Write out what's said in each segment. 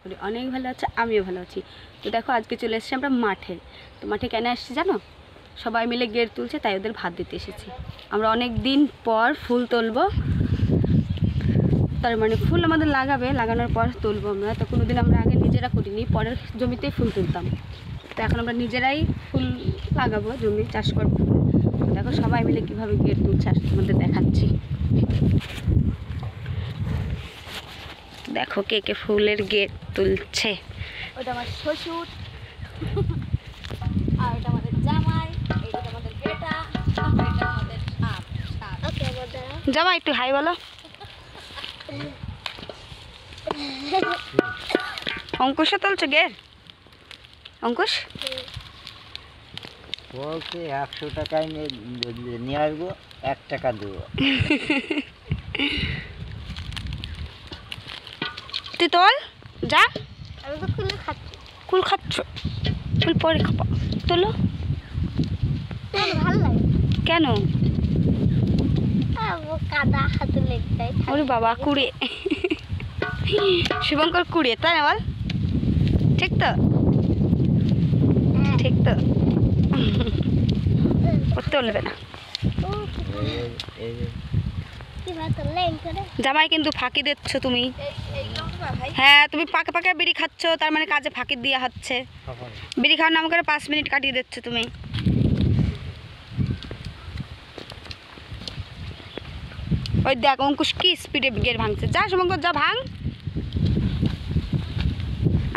করি অনেক ভালো আছে, আমিও ভালো আছি। তো দেখো আজকে চলে এসেছি আমরা মাঠে। তো মাঠে কেন এসেছি জানো? সবাই মিলে গেট তুলছে, তাই ওদের ভাত দিতে এসেছি। আমরা অনেক দিন পর ফুল তুলবো, তার মানে ফুল আমাদের লাগানোর পর তুলবো আমরা। তো কোনোদিন আমরা আগে নিজেরা করিনি, পরের জমিতেই ফুল তুলতাম। তো এখন আমরা নিজেরাই ফুল লাগাবো, জমি চাষ করবো। দেখো সবাই মিলে কীভাবে গেট তুলছে তোমাদের দেখাচ্ছি। দেখো কে কে ফুলের গেট তুলছে। ওটা আমার শ্বশুর, আর ওটা আমাদের জামাই, এইটা আমাদের বেটা, এটা আমাদের সাপ। ওকে বড় জামাই একটু হাই বলো। অঙ্কুশও তুলছে গেট। অঙ্কুশ বলছে 100 টাকায় নিয়ে আসবো, 1 টাকা দেবো। তুই তোল যা। আমি তো ফুল খাচ্ছি। কুল খাচ্ছ? ফুল পরে খাবা, তোলো। ভালো লাগে কেন? কাদা হাতে লেগে যায়। ওরে বাবা কুড়ে, শুভঙ্কর কুড়ে, তাই না বল? ঠিক তো, ঠিক তো। ও তুলবে না। জামাই কিন্তু ফাঁকি দিচ্ছ তুমি। হ্যাঁ তুমি পাকে পাকে বিড়ি খাচ্ছ, তার মানে কাজে ফাঁকি দেওয়া হচ্ছে। বিড়ি খাওয়ার নাম করে 5 মিনিট কাটিয়ে দিচ্ছ তুমি। ওই দেখ অঙ্কুশ কি স্পিডে গেট ভাঙছে। যা শুভঙ্কর যা ভাঙ।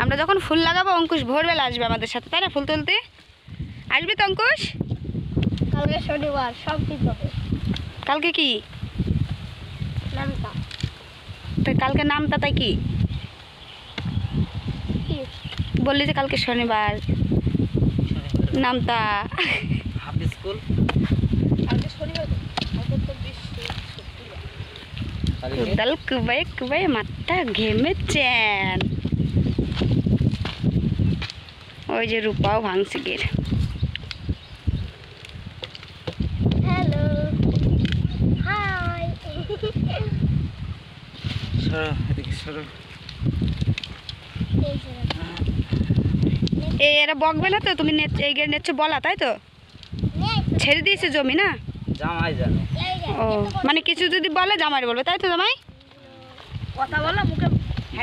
আমরা যখন ফুল লাগাবো অঙ্কুশ ভোরবেলা আসবে আমাদের সাথে, তাই না? ফুল তুলতে আসবি তো অঙ্কুশ? কালকে শনিবার, সব ঠিক হবে। কালকে কি নামটা? তো কালকে নামটা তাই কি বললি যে কালকে শনিবার নামটা? হাফ স্কুল কালকে শনিবার তো কুদাল কুবাই কুবাই মাথা ঘেমেছেন। ওই যে রূপাও ভাঙছে গেট। Hello hi. সরো এদিকে সরো। এরা বকবে না তো? তুমি এই গেট নেচ্ছ বলা, তাই তো? ছেড়ে দিয়েছে জমি না? জামাই জানে। ও মানে কিছু যদি বলে জামাই বলবে, তাই তো? জামাই কথা বলো মুখে।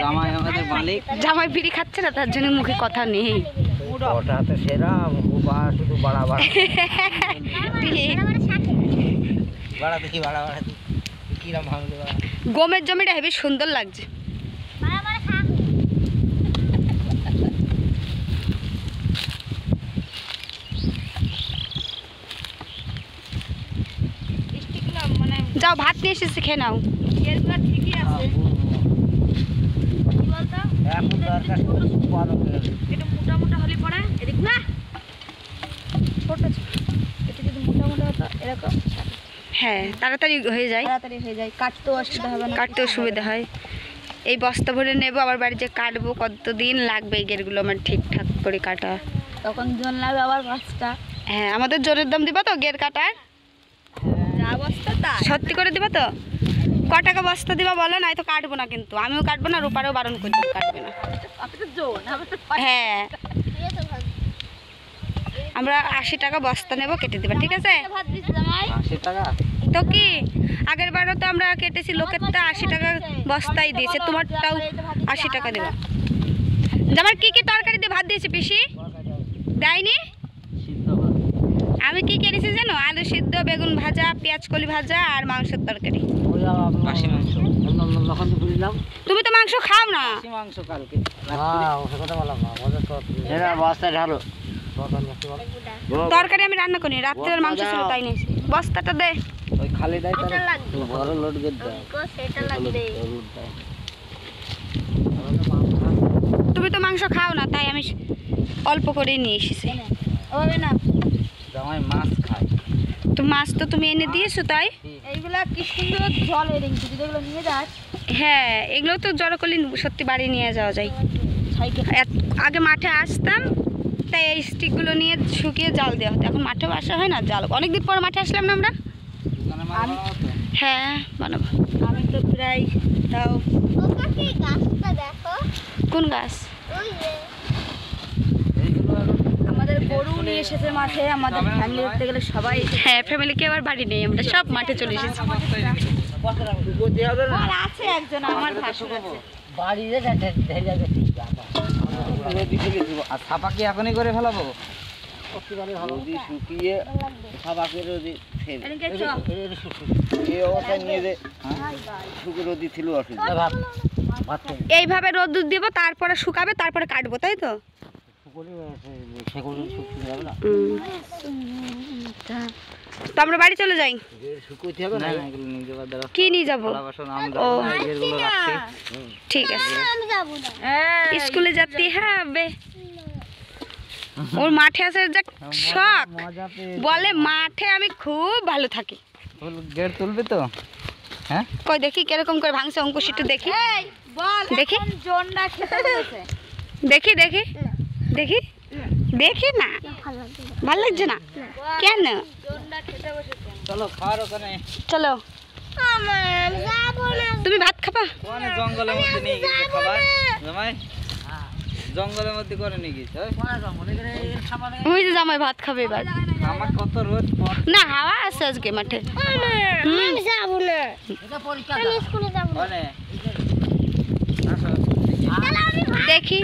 জামাই আমাদের মালিক। জামাই বিড়ি খাচ্ছে না, তার জন্য মুখে কথা নেই। ওটা হাতে সেরা শুধু বাড়া বাড়া বাড়াতে কি বাড়া বাড়াতে কিরম ভাঙলে বাড়া। গমের জমিটা হেবি সুন্দর লাগছে। যাও ভাত নিয়ে এসেছি, খেয়ে নাও। ঠিকই আছে। কি বলতো? এখন দরকার বড় করে। এটা মোটা মোটা হলে পড়ে এদিক না ছোট ছোট। এটা যদি মোটা মোটা হতো এরকম হ্যাঁ তাড়াতাড়ি হয়ে যায়, তাড়াতাড়ি হয়ে যায়, কাটতেও অসুবিধা হবে না। কাটতেও সুবিধা হয়। এই বস্তা ভরে নেবো, আবার বাড়ি যে কাটবো, কতদিন লাগবে এই গেটগুলো আমার ঠিকঠাক করে কাটা। তখন জন লাগবে আবার 5টা। হ্যাঁ আমাদের জোরের দাম দিবা তো গেট কাটার? যা অবস্থা তা সত্যি করে দিবা তো? ক টাকা বস্তা দিবা বলো, নাই তো কাটবো না। কিন্তু আমিও কাটবো না, রূপারেও বারণ করে দেবো, কাটবে না। আপনি তো জোন হ্যাঁ আমরা 80 টাকা বস্তা নেবো, কেটে দিবা, ঠিক আছে? ভাত দিস জামাই 80 টাকা। তো কি আগের বারও তো আমরা কেটেছি, লোকেরটা 80 টাকা বস্তাই দিয়েছে, তোমারটাও 80 টাকা দেবো। জামার কি কি তরকারি দিয়ে ভাত দিয়েছে পিসি? দেয়নি? সিদ্ধ ভাত। আমি কি কেটেছি জানো? আলু সিদ্ধ, বেগুন ভাজা, পেঁয়াজ কলি ভাজা আর মাংসের তরকারি। খাসি মাংস যখন তো বুঝলাম। তুমি তো মাংস খাও না। খাসি মাংস কালকে সে কথা বললাম না। এরা বস্তা ঢালো তরকারি আমি রান্না করি, রাত্রের মাংস ছিল তাই নিয়েছি। বস্তাটা দে। ওই খালি দাই এটা লাগবে। বড় লোড গেট দাও। সেটা লাগবে। তুমি তো মাংস খাও না, তাই আমি অল্প করেই নিয়ে এসেছি। হবে না জামাই মাছ খায়। তো মাছ তো তুমি এনে দিয়েছো, তাই? এইগুলা কি সুন্দর জলে রেখেছি, যদি এগুলো নিয়ে যাস হ্যাঁ এগুলো তো জড়ো করলে সত্যি বাড়ি নিয়ে যাওয়া যায়। আগে মাঠে আসতাম, তাই এই স্টিকগুলো নিয়ে শুকিয়ে জাল দেওয়া হতো। এখন মাঠেও আসা হয় না, জাল। অনেকদিন পর মাঠে আসলাম না আমরা। হ্যাঁ বানাবো। আমি তো প্রায় তাও গাছটা দেখো কোন গাছ? আমাদের গরু নিয়ে এসেছে মাঠে, আমাদের ফ্যামিলি দেখতে গেলে সবাই হ্যাঁ, ফ্যামিলি কেউ আর বাড়ি নেই, আমরা সব মাঠে চলে এসেছি। আর আছে একজন আমার ভাসুর আছে। আর ছাপা কি এখনই করে ফেলাবো? রোদি শুকিয়ে ছাপাকে রোদি এদিকে চ। এই অবস্থায় নিয়ে যে শুকিয়ে রোদি ছিল অসুবিধা। এইভাবে রোদ্দুর দিব, তারপরে শুকাবে, তারপরে কাটবো, তাই তো? তো আমরা বাড়ি চলে যাই। কি নিয়ে যাবো? ও ঠিক আছে, স্কুলে যেতে হবে। ওর মাঠে আছে যা শখ, বলে মাঠে আমি খুব ভালো থাকি। গেট তুলবি তো? হ্যাঁ, কই দেখি কিরকম করে ভাঙছে অঙ্কুশ, একটু দেখি বল দেখি। এখন জোনটা খেতে বলেছে। দেখি দেখি দেখি দেখি না, ভালো লাগছে না কেন? জোনটা খেতে বসেছে। চলো খাওয়ার ওখানে। চলো, তুমি ভাত খাবা? ওখানে জঙ্গলের মধ্যে নিয়ে গেছে খাবার জামাই, জঙ্গলের মধ্যে করে নিয়ে গেছে। ওই যে জামাই ভাত খাবে এবার। আমার কত রোদ পর না, হাওয়া আছে আজকে মাঠে। মানে দেখি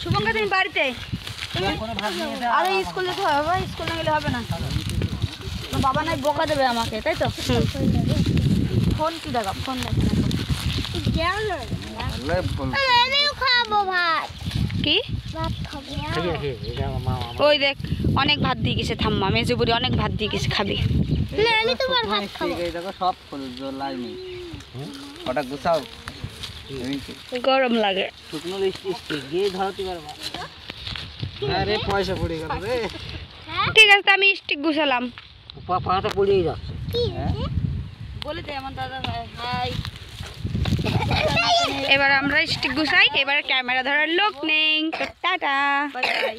শুভঙ্কা তুমি বাড়িতে, আরে স্কুল যেতে হবে বাবা, স্কুল না গেলে হবে না। তোমার বাবা নাই বকা দেবে আমাকে, তাই তো? ফোন কি দেখা, ফোন দেখে কি ওই দেখ অনেক ভাত দিয়ে গেছে, থাম্মা মেজুবুড়ি অনেক ভাত দিয়ে গেছে, খাবি? দেখো সব ফুল জল লাইনি ওটা গুছাও। গরম লাগে। শুকনো গিয়ে ধরতে পারবা? আরে পয়সা পড়ে গেল রে। ঠিক আছে, আমি স্টিক গুছালাম। পাটা পড়েই যাচ্ছে। বলে দে আমার দাদা ভাই হাই। এবার আমরা স্টিক গুছাই, এবার ক্যামেরা ধরার লোক নেই। টাটা। Bye bye.